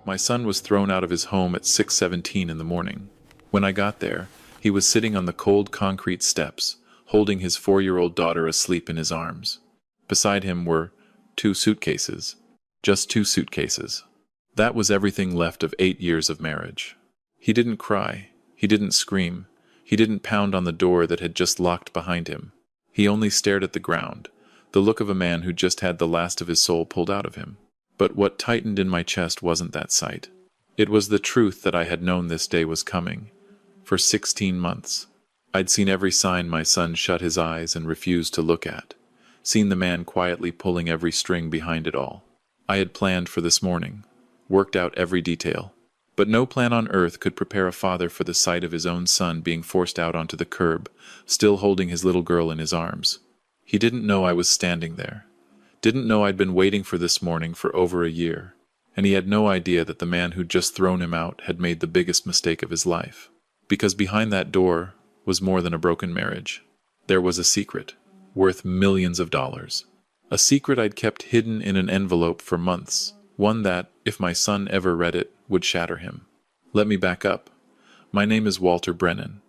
My son was thrown out of his home at 6:17 in the morning. When I got there, he was sitting on the cold concrete steps, holding his 4-year-old daughter asleep in his arms. Beside him were 2 suitcases. Just 2 suitcases. That was everything left of 8 years of marriage. He didn't cry. He didn't scream. He didn't pound on the door that had just locked behind him. He only stared at the ground, the look of a man who just had the last of his soul pulled out of him. But what tightened in my chest wasn't that sight. It was the truth that I had known this day was coming. For 16 months. I'd seen every sign my son shut his eyes and refused to look at. Seen the man quietly pulling every string behind it all. I had planned for this morning. Worked out every detail. But no plan on earth could prepare a father for the sight of his own son being forced out onto the curb, still holding his little girl in his arms. He didn't know I was standing there. Didn't know I'd been waiting for this morning for over a year. And he had no idea that the man who'd just thrown him out had made the biggest mistake of his life. Because behind that door was more than a broken marriage. There was a secret, worth millions of dollars. A secret I'd kept hidden in an envelope for months. One that, if my son ever read it, would shatter him. Let me back up. My name is Walter Brennan.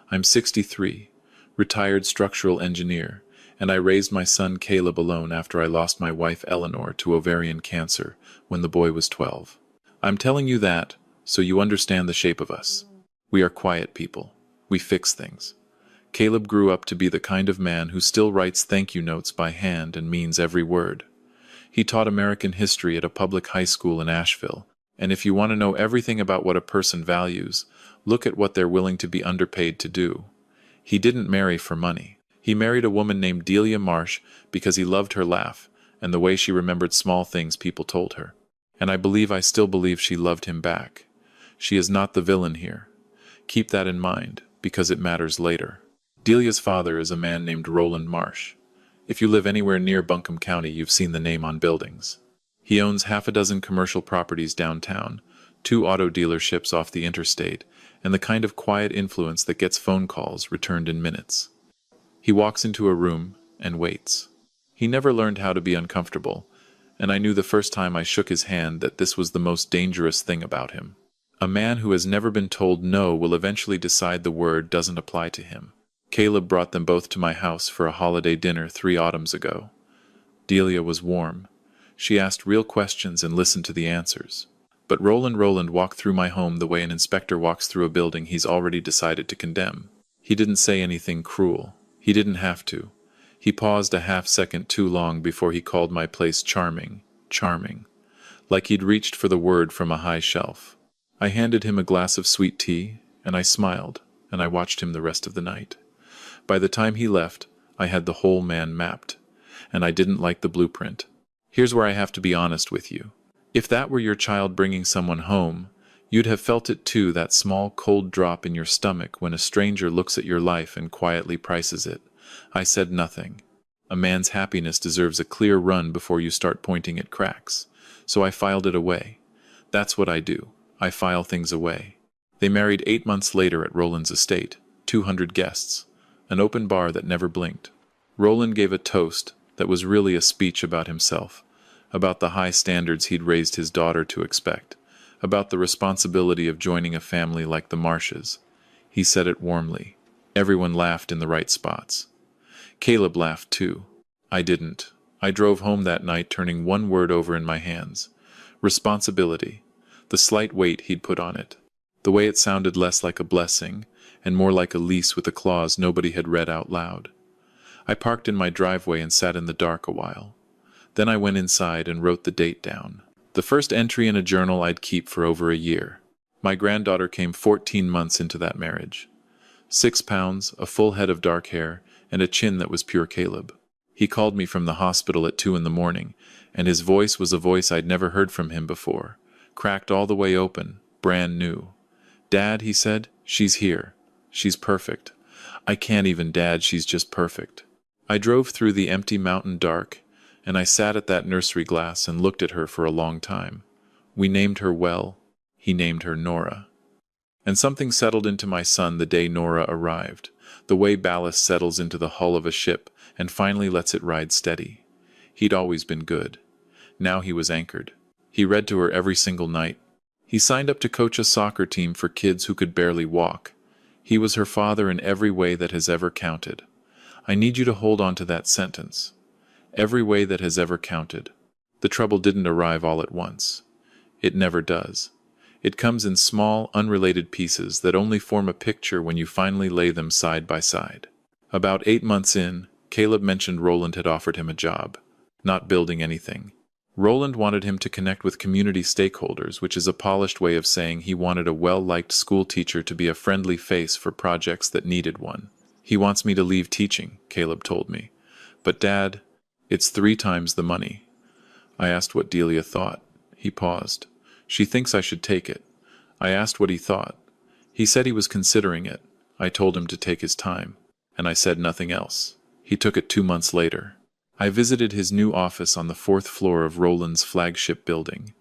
I'm 63, retired structural engineer, and I raised my son Caleb alone after I lost my wife Eleanor to ovarian cancer when the boy was 12. I'm telling you that so you understand the shape of us. We are quiet people. We fix things. Caleb grew up to be the kind of man who still writes thank you notes by hand and means every word. He taught American history at a public high school in Asheville, and if you want to know everything about what a person values, look at what they're willing to be underpaid to do. He didn't marry for money. He married a woman named Delia Marsh because he loved her laugh and the way she remembered small things people told her. And I still believe she loved him back. She is not the villain here. Keep that in mind, because it matters later. Delia's father is a man named Roland Marsh. If you live anywhere near Buncombe County, you've seen the name on buildings. He owns 6 commercial properties downtown, 2 auto dealerships off the interstate, and the kind of quiet influence that gets phone calls returned in minutes. He walks into a room and waits. He never learned how to be uncomfortable, and I knew the first time I shook his hand that this was the most dangerous thing about him. A man who has never been told no will eventually decide the word doesn't apply to him. Caleb brought them both to my house for a holiday dinner 3 autumns ago. Delia was warm. She asked real questions and listened to the answers. But Roland walked through my home the way an inspector walks through a building he's already decided to condemn. He didn't say anything cruel. He didn't have to. He paused a half-second too long before he called my place charming, like he'd reached for the word from a high shelf. I handed him a glass of sweet tea, and I smiled, and I watched him the rest of the night. By the time he left, I had the whole man mapped, and I didn't like the blueprint. Here's where I have to be honest with you. If that were your child bringing someone home, you'd have felt it too, that small cold drop in your stomach when a stranger looks at your life and quietly prices it. I said nothing. A man's happiness deserves a clear run before you start pointing at cracks. So I filed it away. That's what I do. I file things away. They married 8 months later at Roland's estate, 200 guests, an open bar that never blinked. Roland gave a toast that was really a speech about himself, about the high standards he'd raised his daughter to expect, about the responsibility of joining a family like the Marshes. He said it warmly. Everyone laughed in the right spots. Caleb laughed too. I didn't. I drove home that night turning one word over in my hands. Responsibility. The slight weight he'd put on it. The way it sounded less like a blessing and more like a lease with a clause nobody had read out loud. I parked in my driveway and sat in the dark a while. Then I went inside and wrote the date down. The first entry in a journal I'd keep for over a year. My granddaughter came 14 months into that marriage. 6 pounds, a full head of dark hair, and a chin that was pure Caleb. He called me from the hospital at 2 in the morning, and his voice was a voice I'd never heard from him before. Cracked all the way open, brand new. "Dad," he said, "she's here. She's perfect. I can't even, Dad, she's just perfect." I drove through the empty mountain dark, and I sat at that nursery glass and looked at her for a long time. We named her well. He named her Nora. And something settled into my son the day Nora arrived, the way ballast settles into the hull of a ship and finally lets it ride steady. He'd always been good. Now he was anchored. He read to her every single night, He signed up to coach a soccer team for kids who could barely walk. He was her father in every way that has ever counted. I need you to hold on to that sentence. Every way that has ever counted. The trouble didn't arrive all at once. It never does. It comes in small, unrelated pieces that only form a picture when you finally lay them side by side. About 8 months in, Caleb mentioned Roland had offered him a job. Not building anything. Roland wanted him to connect with community stakeholders, which is a polished way of saying he wanted a well-liked school teacher to be a friendly face for projects that needed one. He wants me to leave teaching, Caleb told me. But Dad, it's 3 times the money. I asked what Delia thought. He paused. She thinks I should take it. I asked what he thought. He said he was considering it. I told him to take his time. And I said nothing else. He took it 2 months later. I visited his new office on the 4th floor of Roland's flagship building.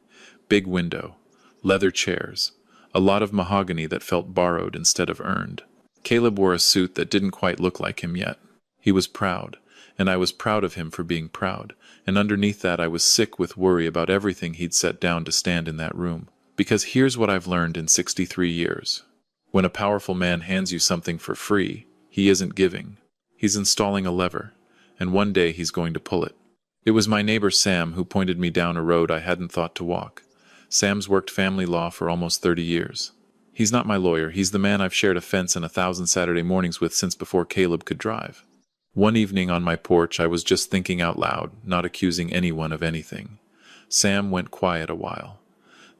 Big window, leather chairs, a lot of mahogany that felt borrowed instead of earned. Caleb wore a suit that didn't quite look like him yet. He was proud, and I was proud of him for being proud, and underneath that I was sick with worry about everything he'd set down to stand in that room. Because here's what I've learned in 63 years. When a powerful man hands you something for free, he isn't giving. He's installing a lever. And one day he's going to pull it. It was my neighbor Sam who pointed me down a road I hadn't thought to walk. Sam's worked family law for almost 30 years. He's not my lawyer, he's the man I've shared a fence and 1,000 Saturday mornings with since before Caleb could drive. One evening on my porch I was just thinking out loud, not accusing anyone of anything. Sam went quiet a while.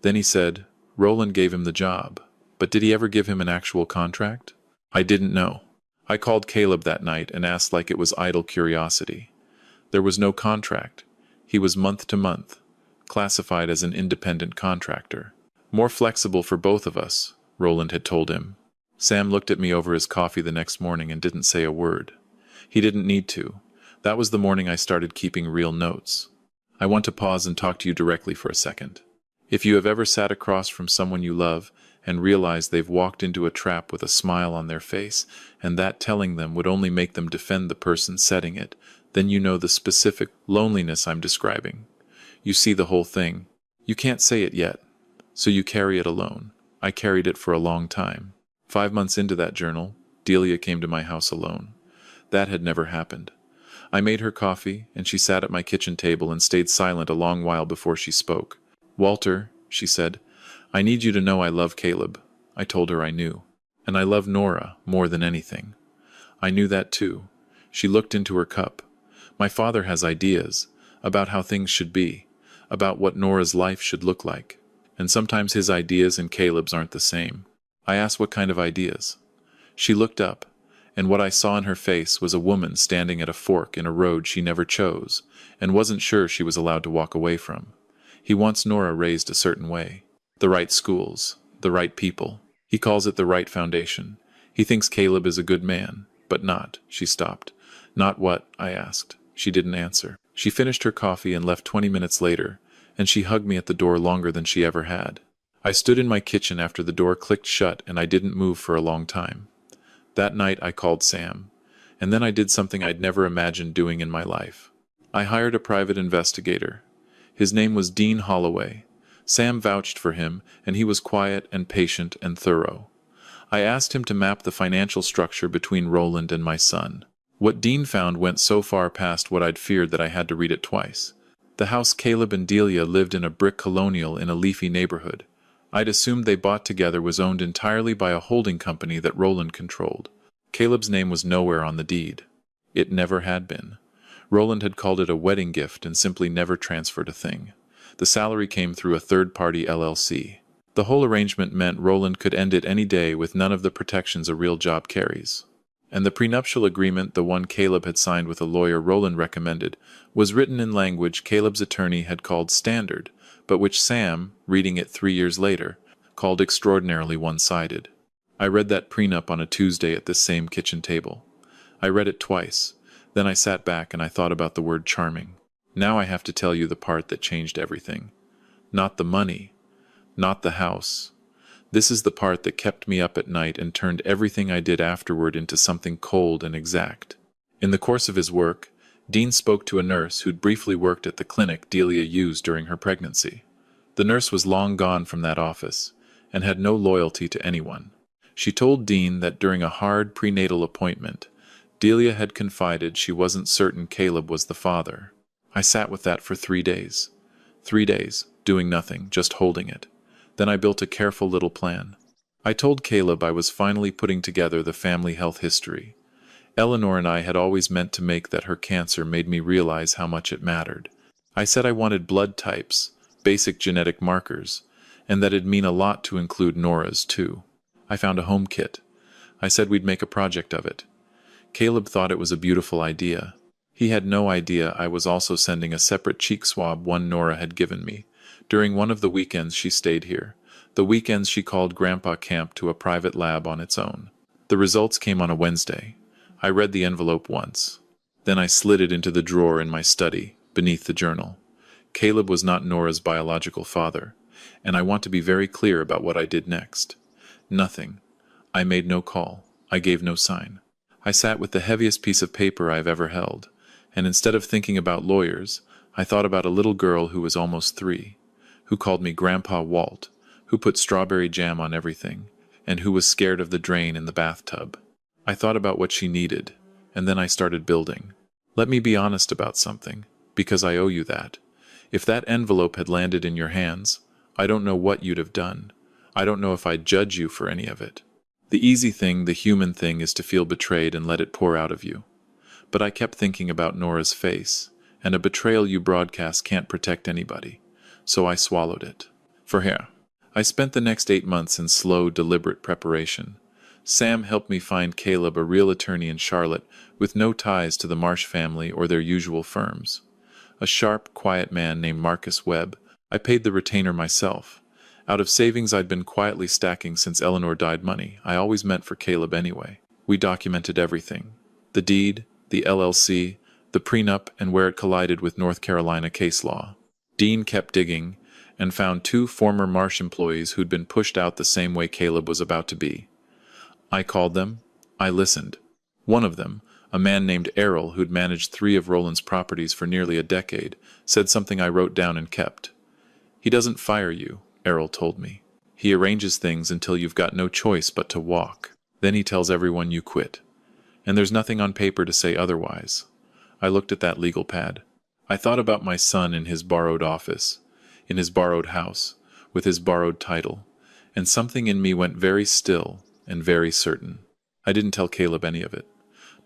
Then he said, Roland gave him the job. But did he ever give him an actual contract? I didn't know. I called Caleb that night and asked like it was idle curiosity. There was no contract. He was month to month, classified as an independent contractor. More flexible for both of us, Roland had told him. Sam looked at me over his coffee the next morning and didn't say a word. He didn't need to. That was the morning I started keeping real notes. I want to pause and talk to you directly for a second. If you have ever sat across from someone you love and realized they've walked into a trap with a smile on their face, and that telling them would only make them defend the person setting it, then you know the specific loneliness I'm describing. You see the whole thing. You can't say it yet, so you carry it alone. I carried it for a long time. 5 months into that journal, Delia came to my house alone. That had never happened. I made her coffee, and she sat at my kitchen table and stayed silent a long while before she spoke. Walter, she said, I need you to know I love Caleb. I told her I knew. And I love Nora more than anything. I knew that too. She looked into her cup. My father has ideas about how things should be, about what Nora's life should look like. And sometimes his ideas and Caleb's aren't the same. I asked what kind of ideas. She looked up, and what I saw in her face was a woman standing at a fork in a road she never chose, and wasn't sure she was allowed to walk away from. He wants Nora raised a certain way. The right schools, the right people. He calls it the right foundation. He thinks Caleb is a good man, but not, she stopped. Not what? I asked. She didn't answer. She finished her coffee and left 20 minutes later, and she hugged me at the door longer than she ever had. I stood in my kitchen after the door clicked shut and I didn't move for a long time. That night I called Sam, and then I did something I'd never imagined doing in my life. I hired a private investigator. His name was Dean Holloway. Sam vouched for him, and he was quiet and patient and thorough. I asked him to map the financial structure between Roland and my son. What Dean found went so far past what I'd feared that I had to read it twice. The house Caleb and Delia lived in, a brick colonial in a leafy neighborhood. I'd assumed they bought together, was owned entirely by a holding company that Roland controlled. Caleb's name was nowhere on the deed. It never had been. Roland had called it a wedding gift and simply never transferred a thing. The salary came through a third-party LLC. The whole arrangement meant Roland could end it any day with none of the protections a real job carries. And the prenuptial agreement, the one Caleb had signed with a lawyer Roland recommended, was written in language Caleb's attorney had called standard, but which Sam, reading it 3 years later, called extraordinarily one-sided. I read that prenup on a Tuesday at this same kitchen table. I read it twice. Then I sat back and I thought about the word charming. Now I have to tell you the part that changed everything. Not the money. Not the house. This is the part that kept me up at night and turned everything I did afterward into something cold and exact. In the course of his work, Dean spoke to a nurse who'd briefly worked at the clinic Delia used during her pregnancy. The nurse was long gone from that office, and had no loyalty to anyone. She told Dean that during a hard prenatal appointment, Delia had confided she wasn't certain Caleb was the father. I sat with that for 3 days. 3 days, doing nothing, just holding it. Then I built a careful little plan. I told Caleb I was finally putting together the family health history. Eleanor and I had always meant to make that her cancer made me realize how much it mattered. I said I wanted blood types, basic genetic markers, and that it'd mean a lot to include Nora's too. I found a home kit. I said we'd make a project of it. Caleb thought it was a beautiful idea. He had no idea I was also sending a separate cheek swab one Nora had given me. During one of the weekends she stayed here. The weekends she called Grandpa Camp to a private lab on its own. The results came on a Wednesday. I read the envelope once. Then I slid it into the drawer in my study, beneath the journal. Caleb was not Nora's biological father, and I want to be very clear about what I did next. Nothing. I made no call. I gave no sign. I sat with the heaviest piece of paper I've ever held, and instead of thinking about lawyers, I thought about a little girl who was almost 3, who called me Grandpa Walt, who put strawberry jam on everything, and who was scared of the drain in the bathtub. I thought about what she needed, and then I started building. Let me be honest about something, because I owe you that. If that envelope had landed in your hands, I don't know what you'd have done. I don't know if I'd judge you for any of it. The easy thing, the human thing, is to feel betrayed and let it pour out of you. But I kept thinking about Nora's face, and a betrayal you broadcast can't protect anybody. So I swallowed it. For her. I spent the next 8 months in slow, deliberate preparation. Sam helped me find Caleb a real attorney in Charlotte with no ties to the Marsh family or their usual firms. A sharp, quiet man named Marcus Webb. I paid the retainer myself. Out of savings I'd been quietly stacking since Eleanor died money, I always meant for Caleb anyway. We documented everything. The deed, the LLC, the prenup, and where it collided with North Carolina case law. Dean kept digging, and found 2 former Marsh employees who'd been pushed out the same way Caleb was about to be. I called them. I listened. One of them, a man named Errol who'd managed 3 of Roland's properties for nearly a decade, said something I wrote down and kept. He doesn't fire you, Errol told me. He arranges things until you've got no choice but to walk. Then he tells everyone you quit. And there's nothing on paper to say otherwise. I looked at that legal pad. I thought about my son in his borrowed office, in his borrowed house, with his borrowed title, and something in me went very still and very certain. I didn't tell Caleb any of it.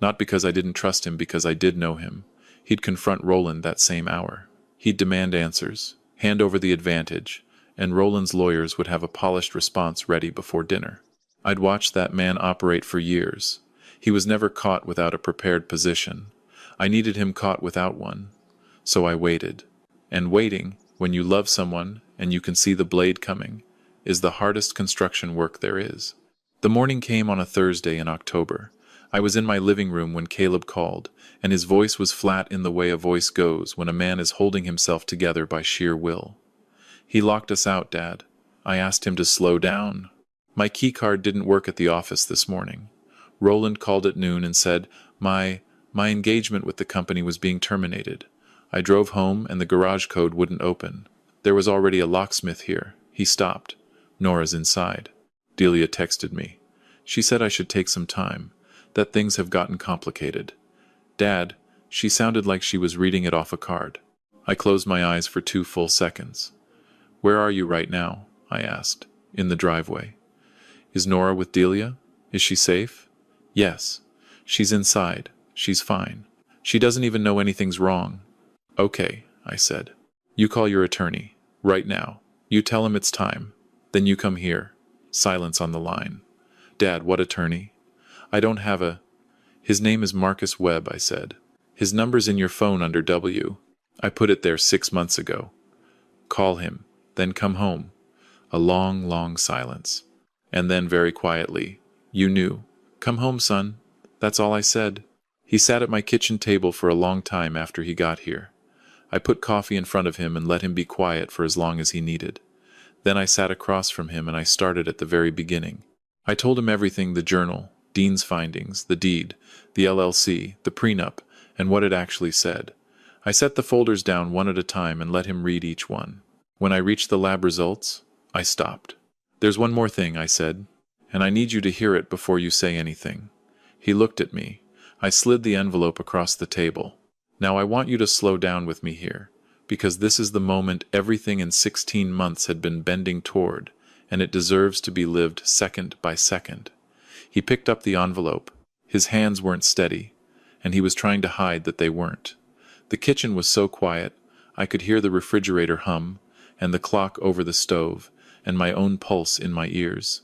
Not because I didn't trust him, because I did know him. He'd confront Roland that same hour. He'd demand answers, hand over the advantage, and Roland's lawyers would have a polished response ready before dinner. I'd watched that man operate for years. He was never caught without a prepared position. I needed him caught without one. So I waited. And waiting, when you love someone and you can see the blade coming, is the hardest construction work there is. The morning came on a Thursday in October. I was in my living room when Caleb called, and his voice was flat in the way a voice goes when a man is holding himself together by sheer will. He locked us out, Dad. I asked him to slow down. My keycard didn't work at the office this morning. Roland called at noon and said my engagement with the company was being terminated. I drove home and the garage code wouldn't open. There was already a locksmith here. He stopped. Nora's inside. Delia texted me. She said I should take some time, that things have gotten complicated. Dad, she sounded like she was reading it off a card. I closed my eyes for 2 full seconds. Where are you right now? I asked. In the driveway. Is Nora with Delia? Is she safe? Yes. She's inside. She's fine. She doesn't even know anything's wrong. Okay, I said. You call your attorney. Right now. You tell him it's time. Then you come here. Silence on the line. Dad, what attorney? I don't have a... His name is Marcus Webb, I said. His number's in your phone under W. I put it there 6 months ago. Call him. Then come home. A long, long silence. And then very quietly, you knew. Come home, son. That's all I said. He sat at my kitchen table for a long time after he got here. I put coffee in front of him and let him be quiet for as long as he needed. Then I sat across from him and I started at the very beginning. I told him everything, the journal, Dean's findings, the deed, the LLC, the prenup, and what it actually said. I set the folders down one at a time and let him read each one. When I reached the lab results, I stopped. "There's one more thing," I said, "and I need you to hear it before you say anything." He looked at me. I slid the envelope across the table. "Now I want you to slow down with me here, because this is the moment everything in 16 months had been bending toward, and it deserves to be lived second by second." He picked up the envelope. His hands weren't steady, and he was trying to hide that they weren't. The kitchen was so quiet, I could hear the refrigerator hum, and the clock over the stove, and my own pulse in my ears.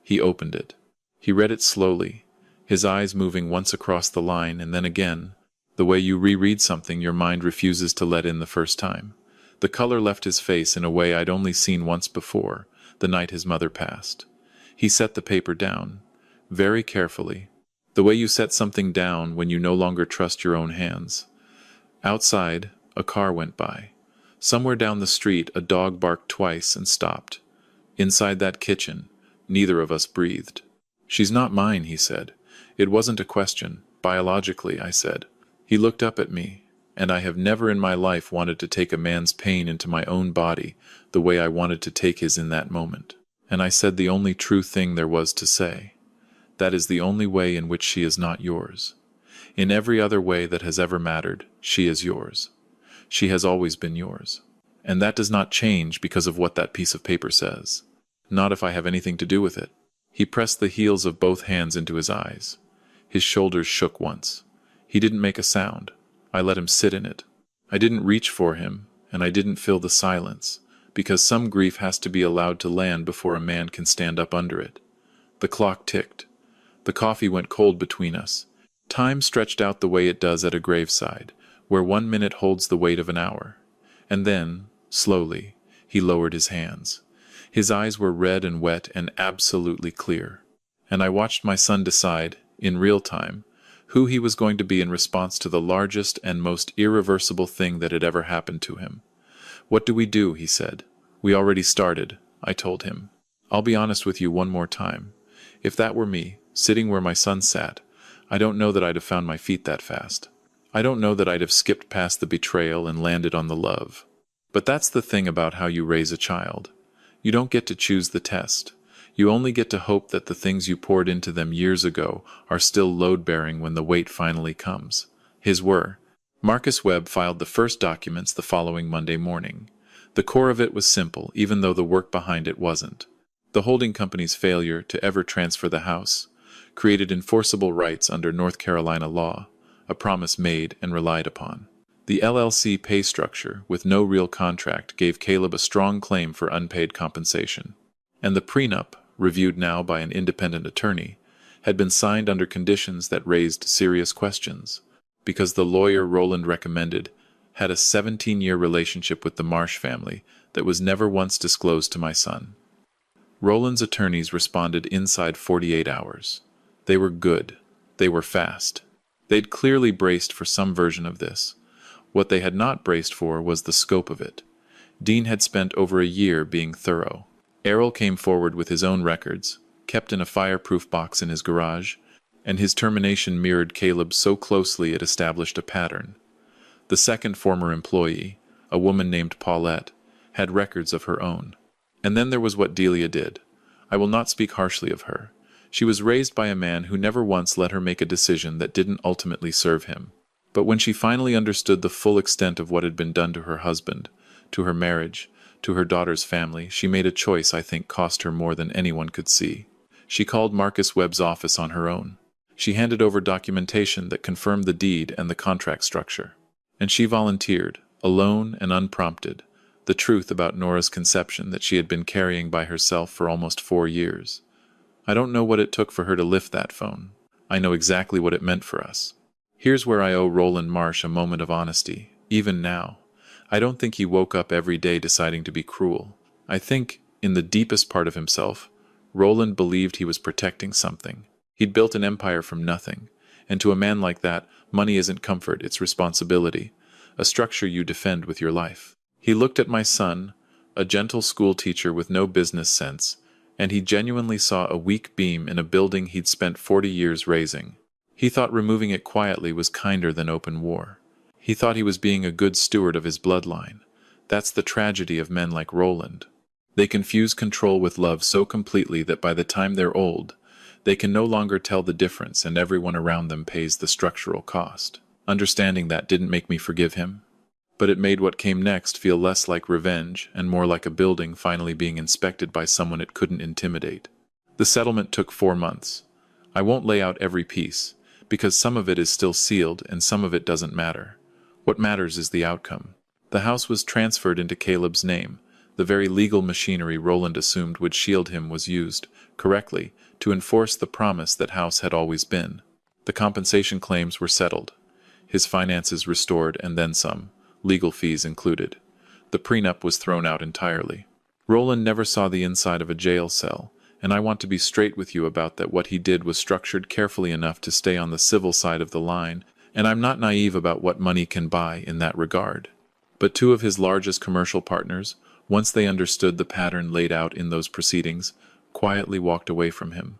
He opened it. He read it slowly, his eyes moving once across the line and then again, the way you reread something your mind refuses to let in the first time. The color left his face in a way I'd only seen once before, the night his mother passed. He set the paper down, very carefully, the way you set something down when you no longer trust your own hands. Outside, a car went by. Somewhere down the street, a dog barked twice and stopped. Inside that kitchen, neither of us breathed. "She's not mine," he said. It wasn't a question. "Biologically," I said. He looked up at me, and I have never in my life wanted to take a man's pain into my own body the way I wanted to take his in that moment. And I said the only true thing there was to say. "That is the only way in which she is not yours. In every other way that has ever mattered, she is yours. She has always been yours. And that does not change because of what that piece of paper says. Not if I have anything to do with it." He pressed the heels of both hands into his eyes. His shoulders shook once. He didn't make a sound. I let him sit in it. I didn't reach for him, and I didn't fill the silence, because some grief has to be allowed to land before a man can stand up under it. The clock ticked. The coffee went cold between us. Time stretched out the way it does at a graveside, where 1 minute holds the weight of an hour. And then, slowly, he lowered his hands. His eyes were red and wet and absolutely clear. And I watched my son decide, in real time, who he was going to be in response to the largest and most irreversible thing that had ever happened to him. "What do we do?" he said. "We already started," I told him. "I'll be honest with you one more time. If that were me, sitting where my son sat, I don't know that I'd have found my feet that fast. I don't know that I'd have skipped past the betrayal and landed on the love. But that's the thing about how you raise a child. You don't get to choose the test. You only get to hope that the things you poured into them years ago are still load-bearing when the weight finally comes." His were. Marcus Webb filed the first documents the following Monday morning. The core of it was simple, even though the work behind it wasn't. The holding company's failure to ever transfer the house created enforceable rights under North Carolina law, a promise made and relied upon. The LLC pay structure, with no real contract, gave Caleb a strong claim for unpaid compensation. And the prenup, reviewed now by an independent attorney, had been signed under conditions that raised serious questions, because the lawyer Roland recommended had a 17-year relationship with the Marsh family that was never once disclosed to my son. Roland's attorneys responded inside 48 hours. They were good. They were fast. They'd clearly braced for some version of this. What they had not braced for was the scope of it. Dean had spent over a year being thorough. Errol came forward with his own records, kept in a fireproof box in his garage, and his termination mirrored Caleb's so closely it established a pattern. The second former employee, a woman named Paulette, had records of her own. And then there was what Delia did. I will not speak harshly of her. She was raised by a man who never once let her make a decision that didn't ultimately serve him. But when she finally understood the full extent of what had been done to her husband, to her marriage, to her daughter's family, she made a choice I think cost her more than anyone could see. She called Marcus Webb's office on her own. She handed over documentation that confirmed the deed and the contract structure. And she volunteered, alone and unprompted, the truth about Nora's conception that she had been carrying by herself for almost 4 years. I don't know what it took for her to lift that phone. I know exactly what it meant for us. Here's where I owe Roland Marsh a moment of honesty, even now. I don't think he woke up every day deciding to be cruel. I think, in the deepest part of himself, Roland believed he was protecting something. He'd built an empire from nothing, and to a man like that, money isn't comfort, it's responsibility, a structure you defend with your life. He looked at my son, a gentle school teacher with no business sense, and he genuinely saw a weak beam in a building he'd spent 40 years raising. He thought removing it quietly was kinder than open war. He thought he was being a good steward of his bloodline, That's the tragedy of men like Roland. They confuse control with love so completely that by the time they're old, they can no longer tell the difference and everyone around them pays the structural cost. Understanding that didn't make me forgive him, but it made what came next feel less like revenge and more like a building finally being inspected by someone it couldn't intimidate. The settlement took 4 months. I won't lay out every piece, because some of it is still sealed and some of it doesn't matter. What matters is the outcome. The house was transferred into Caleb's name. The very legal machinery Roland assumed would shield him was used, correctly, to enforce the promise that house had always been. The compensation claims were settled, his finances restored and then some, legal fees included. The prenup was thrown out entirely. Roland never saw the inside of a jail cell, and I want to be straight with you about that. What he did was structured carefully enough to stay on the civil side of the line, and I'm not naive about what money can buy in that regard. But 2 of his largest commercial partners, once they understood the pattern laid out in those proceedings, quietly walked away from him.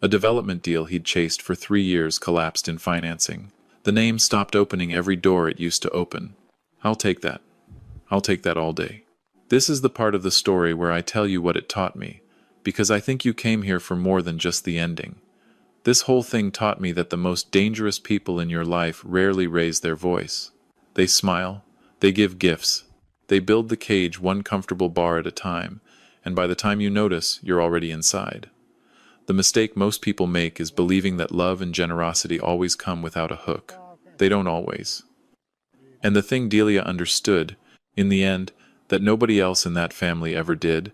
A development deal he'd chased for 3 years collapsed in financing. The name stopped opening every door it used to open. I'll take that. I'll take that all day. This is the part of the story where I tell you what it taught me, because I think you came here for more than just the ending. This whole thing taught me that the most dangerous people in your life rarely raise their voice. They smile, they give gifts, they build the cage one comfortable bar at a time, and by the time you notice, you're already inside. The mistake most people make is believing that love and generosity always come without a hook. They don't always. And the thing Delia understood, in the end, that nobody else in that family ever did,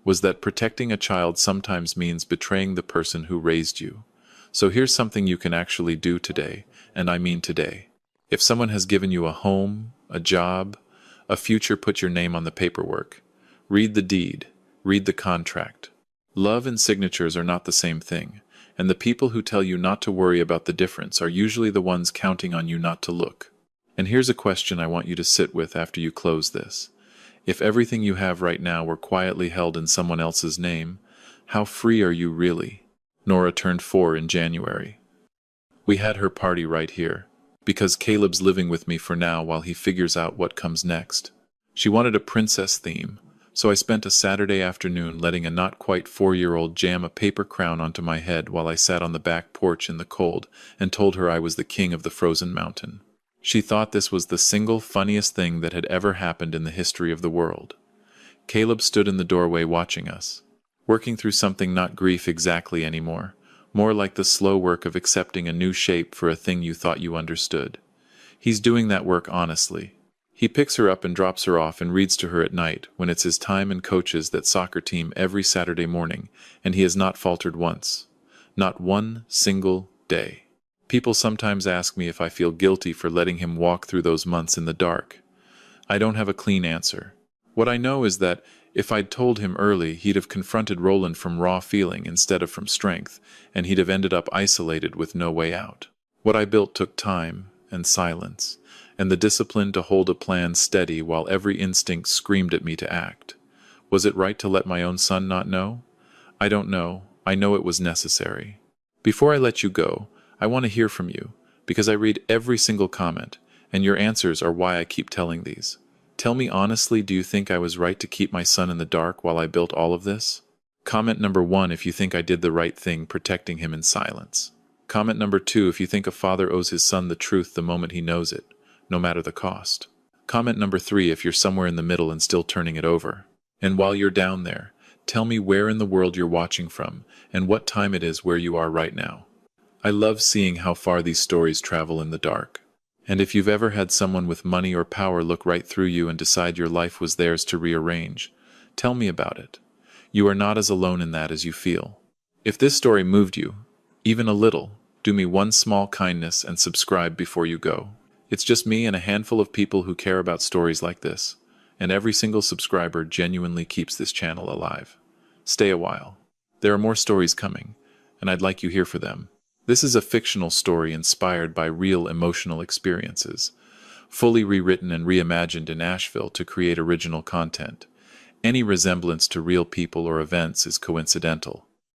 was that protecting a child sometimes means betraying the person who raised you. So here's something you can actually do today, and I mean today. If someone has given you a home, a job, a future, put your name on the paperwork. Read the deed. Read the contract. Love and signatures are not the same thing, and the people who tell you not to worry about the difference are usually the ones counting on you not to look. And here's a question I want you to sit with after you close this. If everything you have right now were quietly held in someone else's name, how free are you really? Nora turned 4 in January. We had her party right here, because Caleb's living with me for now while he figures out what comes next. She wanted a princess theme, so I spent a Saturday afternoon letting a not quite 4-year-old jam a paper crown onto my head while I sat on the back porch in the cold and told her I was the king of the frozen mountain. She thought this was the single funniest thing that had ever happened in the history of the world. Caleb stood in the doorway watching us, working through something not grief exactly anymore, more like the slow work of accepting a new shape for a thing you thought you understood. He's doing that work honestly. He picks her up and drops her off and reads to her at night when it's his time and coaches that soccer team every Saturday morning, and he has not faltered once. Not one single day. People sometimes ask me if I feel guilty for letting him walk through those months in the dark. I don't have a clean answer. What I know is that if I'd told him early, he'd have confronted Roland from raw feeling instead of from strength, and he'd have ended up isolated with no way out. What I built took time and silence, and the discipline to hold a plan steady while every instinct screamed at me to act. Was it right to let my own son not know? I don't know. I know it was necessary. Before I let you go, I want to hear from you, because I read every single comment, and your answers are why I keep telling these. Tell me honestly, do you think I was right to keep my son in the dark while I built all of this? Comment number 1 if you think I did the right thing protecting him in silence. Comment number 2 if you think a father owes his son the truth the moment he knows it, no matter the cost. Comment number 3 if you're somewhere in the middle and still turning it over. And while you're down there, tell me where in the world you're watching from and what time it is where you are right now. I love seeing how far these stories travel in the dark. And if you've ever had someone with money or power look right through you and decide your life was theirs to rearrange, tell me about it. You are not as alone in that as you feel. If this story moved you, even a little, do me one small kindness and subscribe before you go. It's just me and a handful of people who care about stories like this, and every single subscriber genuinely keeps this channel alive. Stay a while. There are more stories coming, and I'd like you here for them. This is a fictional story inspired by real emotional experiences, fully rewritten and reimagined in Asheville to create original content. Any resemblance to real people or events is coincidental.